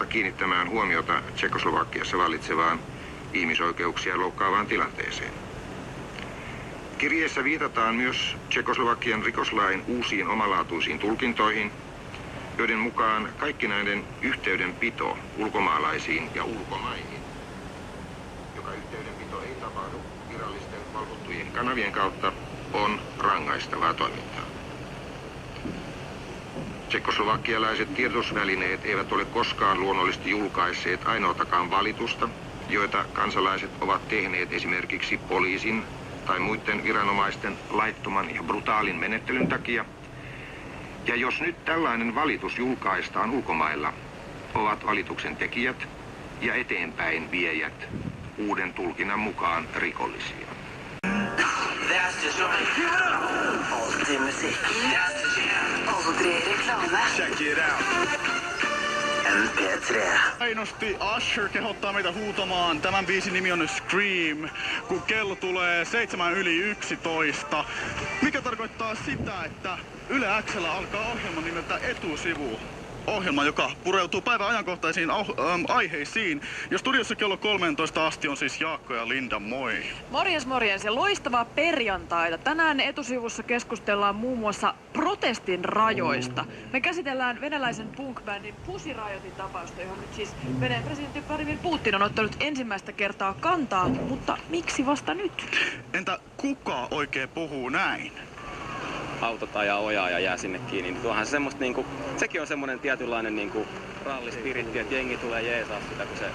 vasta kiinnittämään huomiota Tšekoslovakiassa vallitsevaan ihmisoikeuksia loukkaavaan tilanteeseen. Kirjeessä viitataan myös Tšekoslovakian rikoslain uusiin omalaatuisiin tulkintoihin, joiden mukaan kaikkinainen yhteydenpito ulkomaalaisiin ja ulkomaihin, joka yhteydenpito ei tapahdu virallisten valvottujen kanavien kautta, on rangaistavaa toimintaa. Tšekoslovakialaiset tiedotusvälineet eivät ole koskaan luonnollisesti julkaisseet ainoatakaan valitusta, joita kansalaiset ovat tehneet esimerkiksi poliisin tai muiden viranomaisten laittoman ja brutaalin menettelyn takia. Ja jos nyt tällainen valitus julkaistaan ulkomailla, ovat valituksen tekijät ja eteenpäin viejät uuden tulkinnan mukaan rikollisia. Alltid musik. Aldrig reklame. Check it out. MP3. Ainosti Usher kehottaa meitä huutamaan. Tämän biisin nimi on Scream, kun kello tulee 7:11. Mikä tarkoittaa sitä, että Yle X:llä alkaa ohjelma nimeltä Etusivu. Ohjelma, joka pureutuu päivän ajankohtaisiin aiheisiin. Ja studiossa kello 13 asti on siis Jaakko ja Linda, moi. Morjens, morjens ja loistavaa perjantaita. Tänään Etusivussa keskustellaan muun muassa protestin rajoista. Me käsitellään venäläisen punk-bändin Pussy Riotin tapausta, johon nyt siis Venäjän presidentti Vladimir Putin on ottanut ensimmäistä kertaa kantaa. Mutta miksi vasta nyt? Entä kuka oikein puhuu näin? Autot ajaa ojaa ja jää sinne kiinni. Niin tuohan se semmoista sekin on semmoinen tietynlainen rallispiritti, että jengi tulee jeesaa sitä, kun se